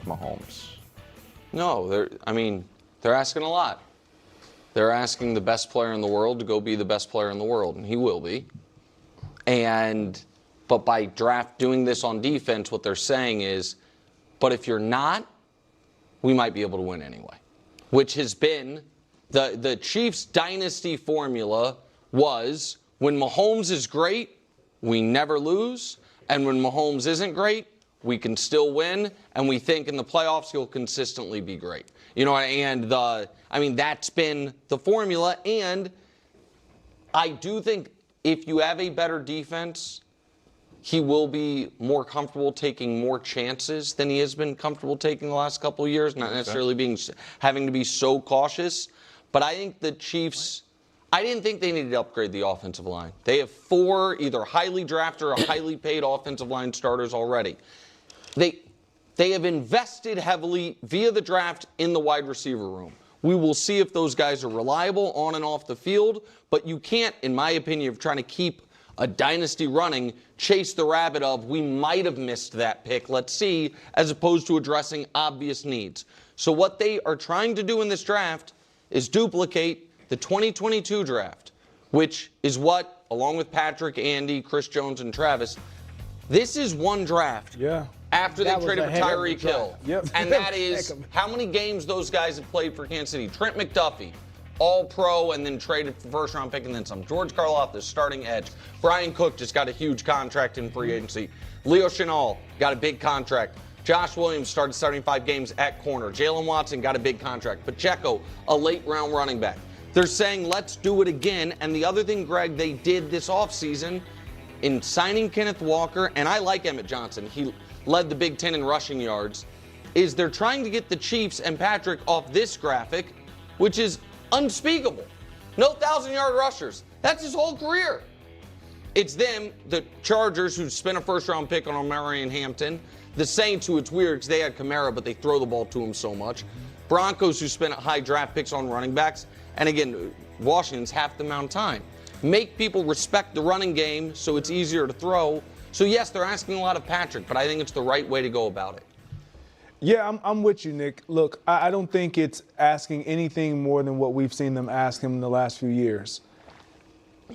Mahomes? No, they're asking a lot. They're asking the best player in the world to go be the best player in the world, and he will be. But by doing this on defense, what they're saying is, but if you're not, we might be able to win anyway. Which has been the Chiefs' dynasty formula was when Mahomes is great, we never lose, and when Mahomes isn't great, we can still win, and we think in the playoffs he'll consistently be great. You know, and that's been the formula, and I do think if you have a better defense, he will be more comfortable taking more chances than he has been comfortable taking the last couple of years, not necessarily having to be so cautious. But I think the Chiefs, I didn't think they needed to upgrade the offensive line. They have 4 either highly drafted or highly paid offensive line starters already. They have invested heavily via the draft in the wide receiver room. We will see if those guys are reliable on and off the field, but you can't, in my opinion, if you're trying to keep a dynasty running, chase the rabbit of, we might have missed that pick, let's see, as opposed to addressing obvious needs. So what they are trying to do in this draft is duplicate the 2022 draft, which is what, along with Patrick, Andy, Chris Jones, and Travis, this is one draft. Yeah. After they traded for Tyreek Hill. Yep. And that is how many games those guys have played for Kansas City. Trent McDuffie, all-pro, and then traded for first-round pick and then some. George Karloff, the starting edge. Brian Cook just got a huge contract in free agency. Leo Chenal got a big contract. Josh Williams started 75 games at corner. Jalen Watson got a big contract. Pacheco, a late-round running back. They're saying, let's do it again. And the other thing, Greg, they did this offseason in signing Kenneth Walker, and I like Emmett Johnson. He led the Big Ten in rushing yards, is they're trying to get the Chiefs and Patrick off this graphic, which is unspeakable. No 1,000-yard rushers. That's his whole career. It's them, the Chargers, who spent a first-round pick on Omarion Hampton. The Saints, who it's weird because they had Kamara, but they throw the ball to him so much. Broncos, who spent high draft picks on running backs. And again, Washington's half the amount of time. Make people respect the running game so it's easier to throw. So, yes, they're asking a lot of Patrick, but I think it's the right way to go about it. Yeah, I'm with you, Nick. Look, I don't think it's asking anything more than what we've seen them ask him in the last few years.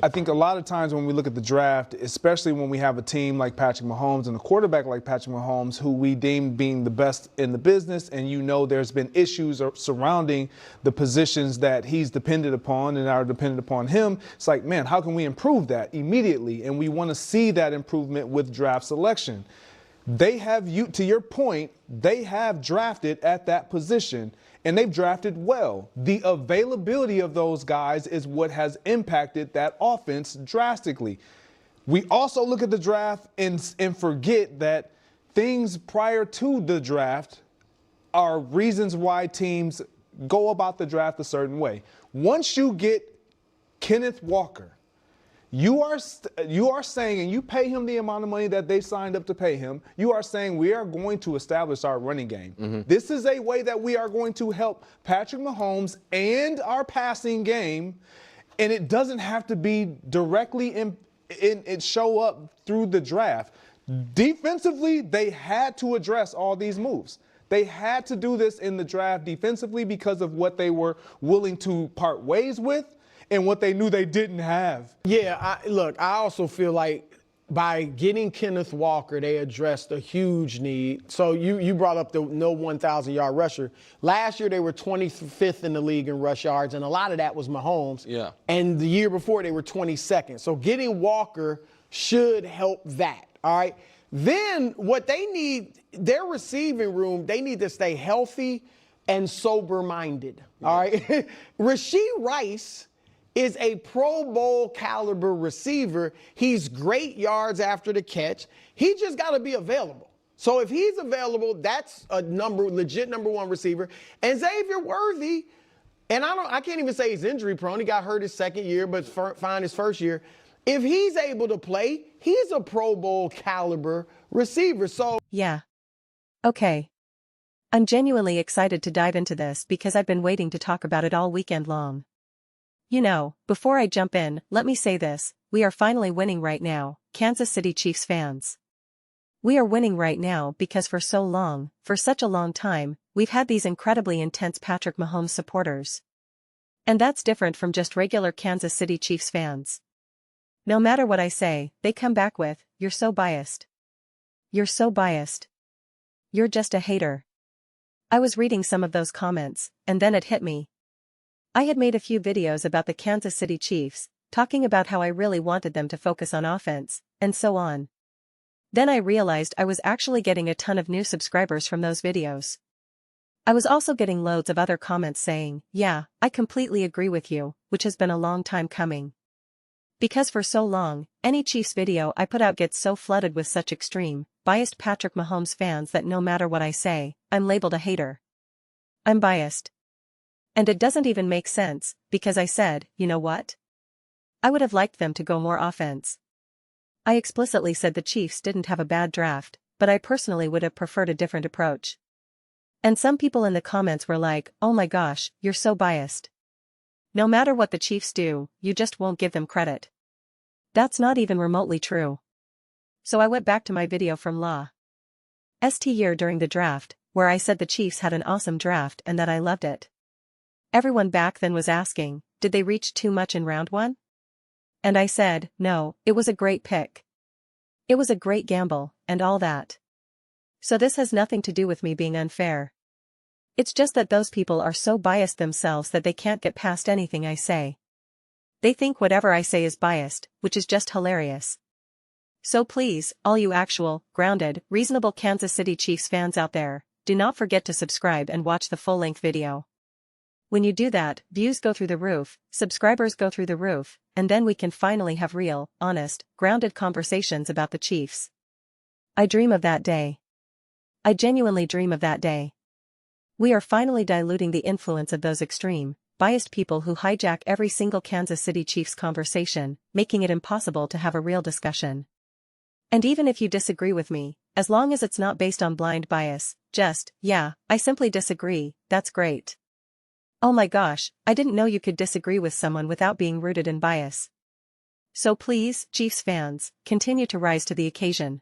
I think a lot of times when we look at the draft, especially when we have a team like Patrick Mahomes and a quarterback like Patrick Mahomes, who we deem being the best in the business, and you know there's been issues surrounding the positions that he's dependent upon and are dependent upon him, it's like, man, how can we improve that immediately? And we want to see that improvement with draft selection. They have, to your point, they have drafted at that position, and they've drafted well. The availability of those guys is what has impacted that offense drastically. We also look at the draft and forget that things prior to the draft are reasons why teams go about the draft a certain way. Once you get Kenneth Walker, you are saying, and you pay him the amount of money that they signed up to pay him, you are saying we are going to establish our running game. Mm-hmm. This is a way that we are going to help Patrick Mahomes and our passing game, and it doesn't have to be directly it show up through the draft. Defensively, they had to address all these moves. They had to do this in the draft defensively because of what they were willing to part ways with and what they knew they didn't have. Yeah, I also feel like by getting Kenneth Walker, they addressed a huge need. So you brought up the no 1,000-yard rusher. Last year, they were 25th in the league in rush yards, and a lot of that was Mahomes. Yeah. And the year before, they were 22nd. So getting Walker should help that, all right? Then what they need, their receiving room, they need to stay healthy and sober-minded, all right? Rashee Rice is a Pro Bowl caliber receiver. He's great yards after the catch. He just got to be available. So if he's available, that's a legit number one receiver. And Xavier Worthy, and I can't even say he's injury prone. He got hurt his second year, but fine his first year. If he's able to play, he's a Pro Bowl caliber receiver. So yeah. Okay. I'm genuinely excited to dive into this because I've been waiting to talk about it all weekend long. You know, before I jump in, let me say this, we are finally winning right now, Kansas City Chiefs fans. We are winning right now because for so long, for such a long time, we've had these incredibly intense Patrick Mahomes supporters. And that's different from just regular Kansas City Chiefs fans. No matter what I say, they come back with, "You're so biased. You're so biased. You're just a hater." I was reading some of those comments, and then it hit me. I had made a few videos about the Kansas City Chiefs, talking about how I really wanted them to focus on offense, and so on. Then I realized I was actually getting a ton of new subscribers from those videos. I was also getting loads of other comments saying, "Yeah, I completely agree with you," which has been a long time coming. Because for so long, any Chiefs video I put out gets so flooded with such extreme, biased Patrick Mahomes fans that no matter what I say, I'm labeled a hater. I'm biased. And it doesn't even make sense, because I said, you know what? I would have liked them to go more offense. I explicitly said the Chiefs didn't have a bad draft, but I personally would have preferred a different approach. And some people in the comments were like, "Oh my gosh, you're so biased. No matter what the Chiefs do, you just won't give them credit." That's not even remotely true. So I went back to my video from last year during the draft, where I said the Chiefs had an awesome draft and that I loved it. Everyone back then was asking, did they reach too much in round 1? And I said, no, it was a great pick. It was a great gamble, and all that. So this has nothing to do with me being unfair. It's just that those people are so biased themselves that they can't get past anything I say. They think whatever I say is biased, which is just hilarious. So please, all you actual, grounded, reasonable Kansas City Chiefs fans out there, do not forget to subscribe and watch the full-length video. When you do that, views go through the roof, subscribers go through the roof, and then we can finally have real, honest, grounded conversations about the Chiefs. I dream of that day. I genuinely dream of that day. We are finally diluting the influence of those extreme, biased people who hijack every single Kansas City Chiefs conversation, making it impossible to have a real discussion. And even if you disagree with me, as long as it's not based on blind bias, just, yeah, I simply disagree, that's great. Oh my gosh, I didn't know you could disagree with someone without being rooted in bias. So please, Chiefs fans, continue to rise to the occasion.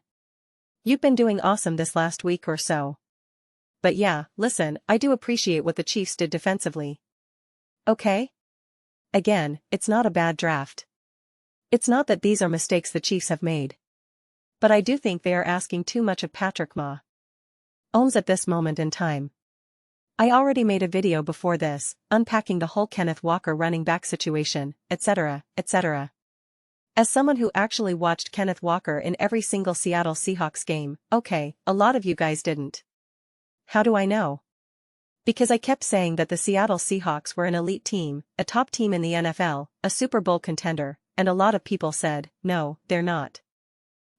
You've been doing awesome this last week or so. But yeah, listen, I do appreciate what the Chiefs did defensively. Okay? Again, it's not a bad draft. It's not that these are mistakes the Chiefs have made. But I do think they are asking too much of Patrick Mahomes at this moment in time. I already made a video before this, unpacking the whole Kenneth Walker running back situation, etc., etc. As someone who actually watched Kenneth Walker in every single Seattle Seahawks game, okay, a lot of you guys didn't. How do I know? Because I kept saying that the Seattle Seahawks were an elite team, a top team in the NFL, a Super Bowl contender, and a lot of people said, no, they're not.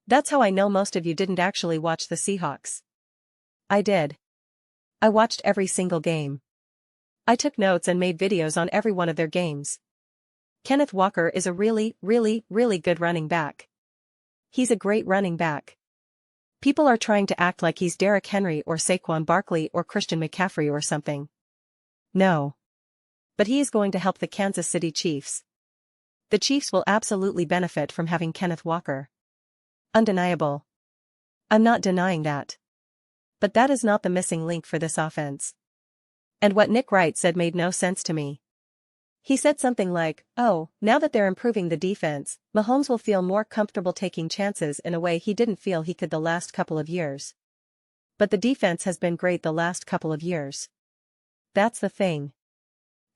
That's how I know most of you didn't actually watch the Seahawks. I did. I watched every single game. I took notes and made videos on every one of their games. Kenneth Walker is a really, really, really good running back. He's a great running back. People are trying to act like he's Derrick Henry or Saquon Barkley or Christian McCaffrey or something. No. But he is going to help the Kansas City Chiefs. The Chiefs will absolutely benefit from having Kenneth Walker. Undeniable. I'm not denying that. But that is not the missing link for this offense. And what Nick Wright said made no sense to me. He said something like, oh, now that they're improving the defense, Mahomes will feel more comfortable taking chances in a way he didn't feel he could the last couple of years. But the defense has been great the last couple of years. That's the thing.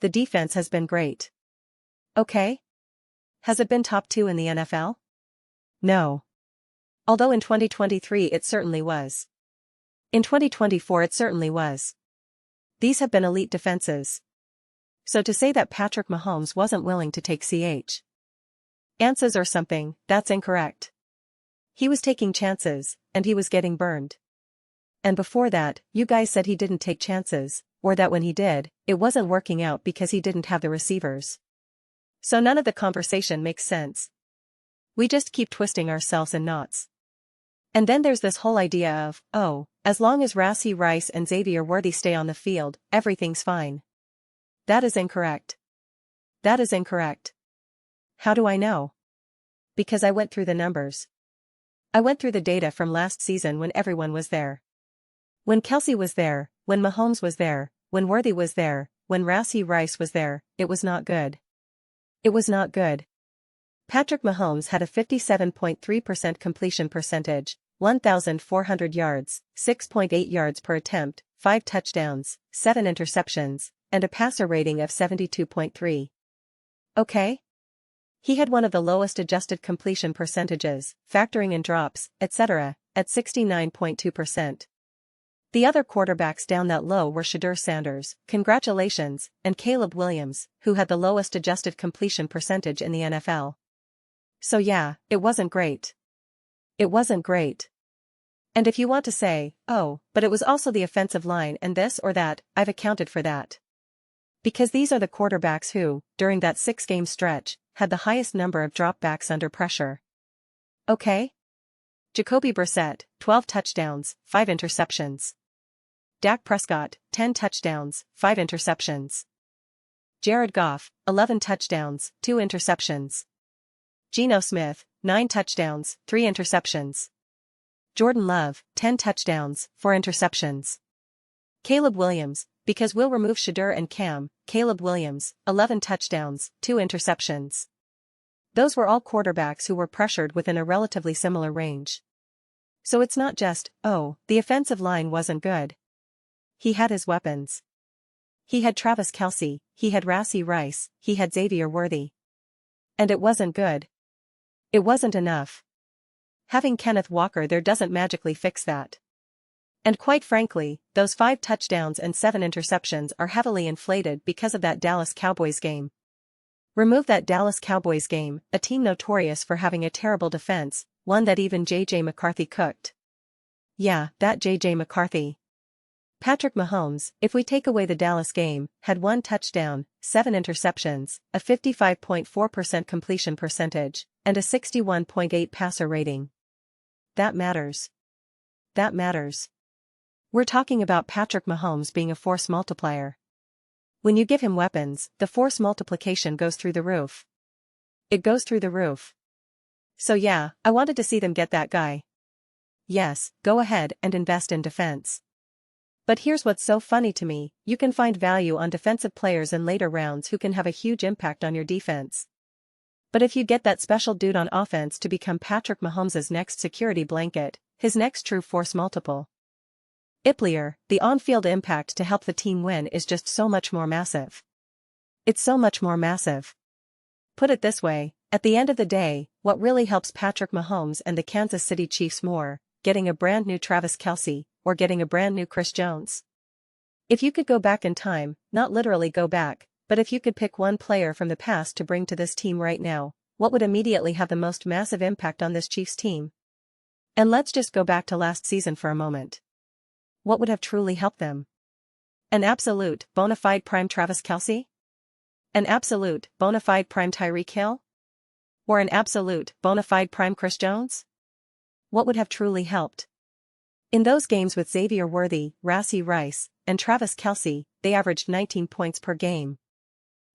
The defense has been great. Okay? Has it been top 2 in the NFL? No. Although in 2023 it certainly was. In 2024 it certainly was. These have been elite defenses. So to say that Patrick Mahomes wasn't willing to take chances or something, that's incorrect. He was taking chances, and he was getting burned. And before that, you guys said he didn't take chances, or that when he did, it wasn't working out because he didn't have the receivers. So none of the conversation makes sense. We just keep twisting ourselves in knots. And then there's this whole idea of, oh, as long as Rashee Rice and Xavier Worthy stay on the field, everything's fine. That is incorrect. That is incorrect. How do I know? Because I went through the numbers. I went through the data from last season when everyone was there. When Kelsey was there, when Mahomes was there, when Worthy was there, when Rice was there, it was not good. It was not good. Patrick Mahomes had a 57.3% completion percentage, 1,400 yards, 6.8 yards per attempt, 5 touchdowns, 7 interceptions, and a passer rating of 72.3. Okay? He had one of the lowest adjusted completion percentages, factoring in drops, etc., at 69.2%. The other quarterbacks down that low were Shedeur Sanders, congratulations, and Caleb Williams, who had the lowest adjusted completion percentage in the NFL. So yeah, it wasn't great. It wasn't great. And if you want to say, oh, but it was also the offensive line and this or that, I've accounted for that. Because these are the quarterbacks who, during that 6-game stretch, had the highest number of dropbacks under pressure. Okay? Jacoby Brissett, 12 touchdowns, 5 interceptions. Dak Prescott, 10 touchdowns, 5 interceptions. Jared Goff, 11 touchdowns, 2 interceptions. Geno Smith, 9 touchdowns, 3 interceptions. Jordan Love, 10 touchdowns, 4 interceptions. Caleb Williams, because we'll remove Shedeur and Cam, Caleb Williams, 11 touchdowns, 2 interceptions. Those were all quarterbacks who were pressured within a relatively similar range. So it's not just, oh, the offensive line wasn't good. He had his weapons. He had Travis Kelce, he had Rice, he had Xavier Worthy. And it wasn't good. It wasn't enough. Having Kenneth Walker there doesn't magically fix that. And quite frankly, those 5 touchdowns and 7 interceptions are heavily inflated because of that Dallas Cowboys game. Remove that Dallas Cowboys game, a team notorious for having a terrible defense, one that even J.J. McCarthy cooked. Yeah, that J.J. McCarthy. Patrick Mahomes, if we take away the Dallas game, had 1 touchdown, 7 interceptions, a 55.4% completion percentage, and a 61.8 passer rating. That matters. That matters. We're talking about Patrick Mahomes being a force multiplier. When you give him weapons, the force multiplication goes through the roof. It goes through the roof. So yeah, I wanted to see them get that guy. Yes, go ahead and invest in defense. But here's what's so funny to me, you can find value on defensive players in later rounds who can have a huge impact on your defense. But if you get that special dude on offense to become Patrick Mahomes' next security blanket, his next true force multiple, the on-field impact to help the team win is just so much more massive. It's so much more massive. Put it this way, at the end of the day, what really helps Patrick Mahomes and the Kansas City Chiefs more, getting a brand new Travis Kelce, or getting a brand new Chris Jones? If you could go back in time, not literally go back, but if you could pick one player from the past to bring to this team right now, what would immediately have the most massive impact on this Chiefs team? And let's just go back to last season for a moment. What would have truly helped them? An absolute, bona fide prime Travis Kelce? An absolute, bona fide prime Tyreek Hill? Or an absolute, bona fide prime Chris Jones? What would have truly helped? In those games with Xavier Worthy, Rice, and Travis Kelce, they averaged 19 points per game.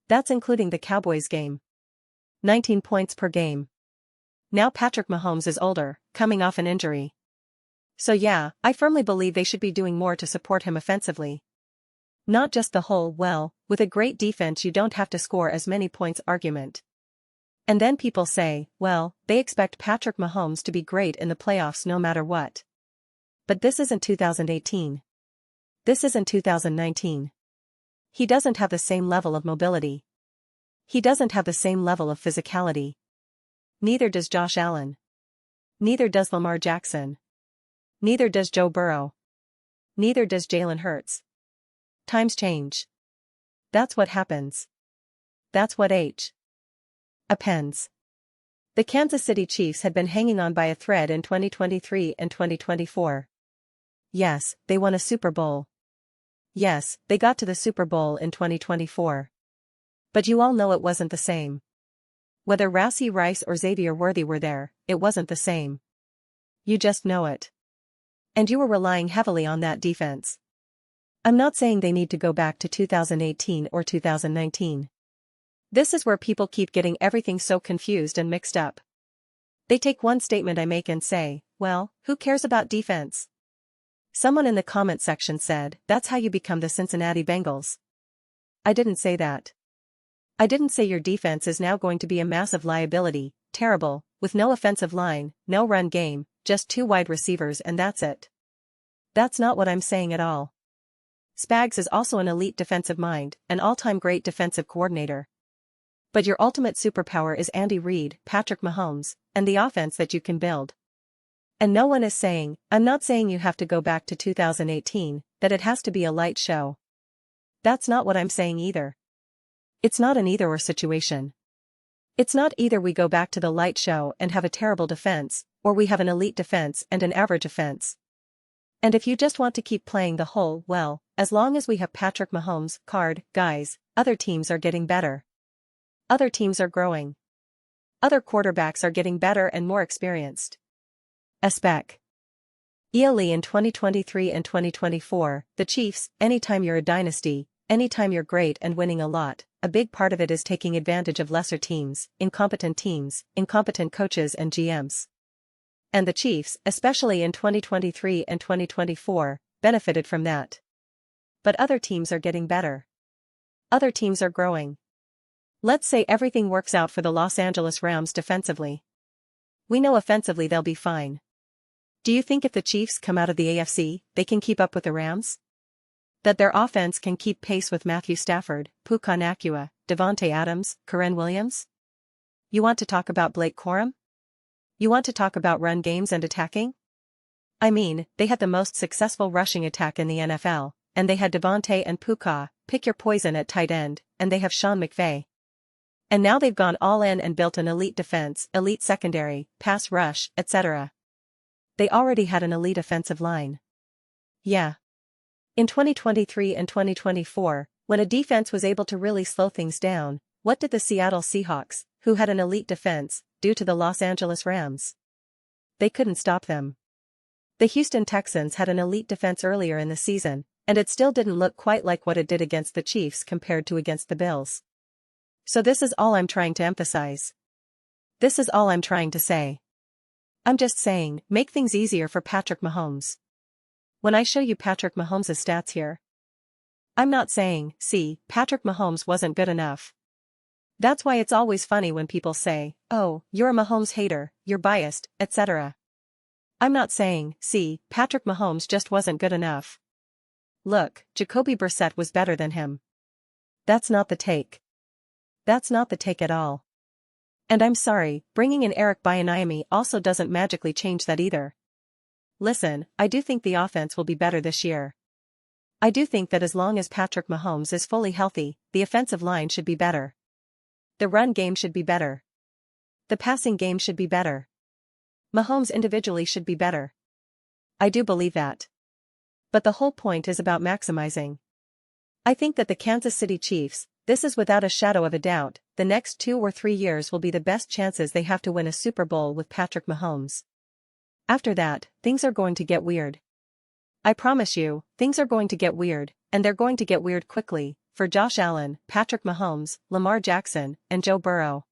That's including the Cowboys game. 19 points per game. Now Patrick Mahomes is older, coming off an injury. So yeah, I firmly believe they should be doing more to support him offensively. Not just the whole, well, with a great defense you don't have to score as many points argument. And then people say, well, they expect Patrick Mahomes to be great in the playoffs no matter what. But this isn't 2018. This isn't 2019. He doesn't have the same level of mobility. He doesn't have the same level of physicality. Neither does Josh Allen. Neither does Lamar Jackson. Neither does Joe Burrow. Neither does Jalen Hurts. Times change. That's what happens. That's what appends. The Kansas City Chiefs had been hanging on by a thread in 2023 and 2024. Yes, they won a Super Bowl. Yes, they got to the Super Bowl in 2024. But you all know it wasn't the same. Whether Rice or Xavier Worthy were there, it wasn't the same. You just know it. And you were relying heavily on that defense. I'm not saying they need to go back to 2018 or 2019. This is where people keep getting everything so confused and mixed up. They take one statement I make and say, well, who cares about defense? Someone in the comment section said, that's how you become the Cincinnati Bengals. I didn't say that. I didn't say your defense is now going to be a massive liability, terrible, with no offensive line, no run game, just 2 wide receivers and that's it. That's not what I'm saying at all. Spags is also an elite defensive mind, an all-time great defensive coordinator. But your ultimate superpower is Andy Reid, Patrick Mahomes, and the offense that you can build. And no one is saying, I'm not saying you have to go back to 2018, that it has to be a light show. That's not what I'm saying either. It's not an either-or situation. It's not either we go back to the light show and have a terrible defense, or we have an elite defense and an average offense. And if you just want to keep playing the whole, well, as long as we have Patrick Mahomes card, guys, other teams are getting better. Other teams are growing. Other quarterbacks are getting better and more experienced. A spec. ELE in 2023 and 2024, the Chiefs, anytime you're a dynasty, anytime you're great and winning a lot, a big part of it is taking advantage of lesser teams, incompetent coaches and GMs. And the Chiefs, especially in 2023 and 2024, benefited from that. But other teams are getting better. Other teams are growing. Let's say everything works out for the Los Angeles Rams defensively. We know offensively they'll be fine. Do you think if the Chiefs come out of the AFC, they can keep up with the Rams? That their offense can keep pace with Matthew Stafford, Puka Nacua, Devontae Adams, Karen Williams? You want to talk about Blake Corum? You want to talk about run games and attacking? I mean, they had the most successful rushing attack in the NFL, and they had Devontae and Puka, pick your poison at tight end, and they have Sean McVay. And now they've gone all in and built an elite defense, elite secondary, pass rush, etc. They already had an elite offensive line. Yeah. In 2023 and 2024, when a defense was able to really slow things down, what did the Seattle Seahawks, who had an elite defense, do to the Los Angeles Rams? They couldn't stop them. The Houston Texans had an elite defense earlier in the season, and it still didn't look quite like what it did against the Chiefs compared to against the Bills. So this is all I'm trying to emphasize. This is all I'm trying to say. I'm just saying, make things easier for Patrick Mahomes. When I show you Patrick Mahomes' stats here, I'm not saying, see, Patrick Mahomes wasn't good enough. That's why it's always funny when people say, oh, you're a Mahomes hater, you're biased, etc. I'm not saying, see, Patrick Mahomes just wasn't good enough. Look, Jacoby Brissett was better than him. That's not the take. That's not the take at all. And I'm sorry, bringing in Eric Bieniemy also doesn't magically change that either. Listen, I do think the offense will be better this year. I do think that as long as Patrick Mahomes is fully healthy, the offensive line should be better. The run game should be better. The passing game should be better. Mahomes individually should be better. I do believe that. But the whole point is about maximizing. I think that the Kansas City Chiefs, this is without a shadow of a doubt, the next 2 or 3 years will be the best chances they have to win a Super Bowl with Patrick Mahomes. After that, things are going to get weird. I promise you, things are going to get weird, and they're going to get weird quickly, for Josh Allen, Patrick Mahomes, Lamar Jackson, and Joe Burrow.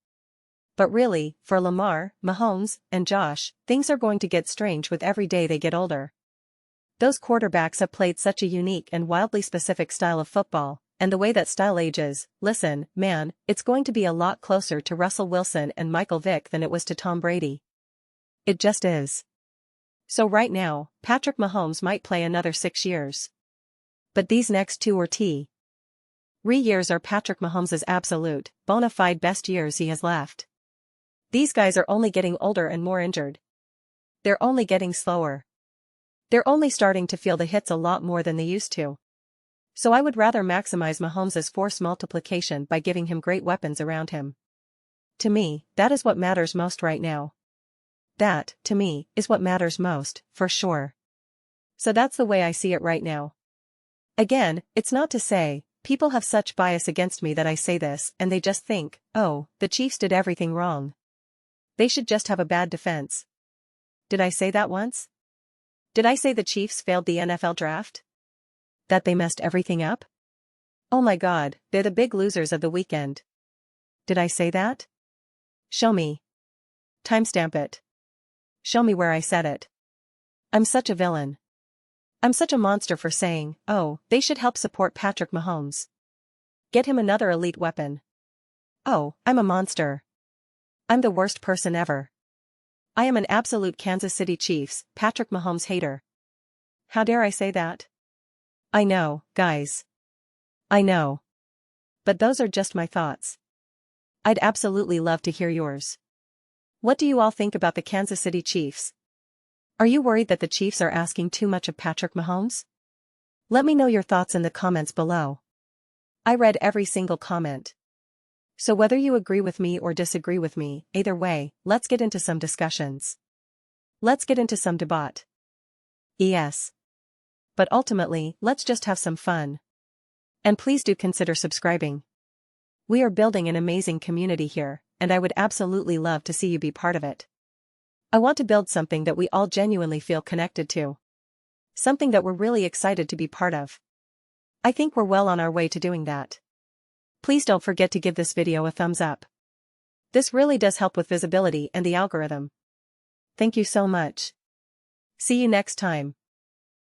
But really, for Lamar, Mahomes, and Josh, things are going to get strange with every day they get older. Those quarterbacks have played such a unique and wildly specific style of football, and the way that style ages, listen, man, it's going to be a lot closer to Russell Wilson and Michael Vick than it was to Tom Brady. It just is. So right now, Patrick Mahomes might play another 6 years. But these next 2 or 3 years are Patrick Mahomes' absolute, bona fide best years he has left. These guys are only getting older and more injured. They're only getting slower. They're only starting to feel the hits a lot more than they used to. So I would rather maximize Mahomes' force multiplication by giving him great weapons around him. To me, that is what matters most right now. That, to me, is what matters most, for sure. So that's the way I see it right now. Again, it's not to say, people have such bias against me that I say this and they just think, oh, the Chiefs did everything wrong. They should just have a bad defense. Did I say that once? Did I say the Chiefs failed the NFL draft? That they messed everything up? Oh my God, they're the big losers of the weekend. Did I say that? Show me. Timestamp it. Show me where I said it. I'm such a villain. I'm such a monster for saying, oh, they should help support Patrick Mahomes. Get him another elite weapon. Oh, I'm a monster. I'm the worst person ever. I am an absolute Kansas City Chiefs, Patrick Mahomes hater. How dare I say that? I know, guys. I know. But those are just my thoughts. I'd absolutely love to hear yours. What do you all think about the Kansas City Chiefs? Are you worried that the Chiefs are asking too much of Patrick Mahomes? Let me know your thoughts in the comments below. I read every single comment. So whether you agree with me or disagree with me, either way, let's get into some discussions. Let's get into some debate. Yes. But ultimately, let's just have some fun. And please do consider subscribing. We are building an amazing community here, and I would absolutely love to see you be part of it. I want to build something that we all genuinely feel connected to. Something that we're really excited to be part of. I think we're well on our way to doing that. Please don't forget to give this video a thumbs up. This really does help with visibility and the algorithm. Thank you so much. See you next time.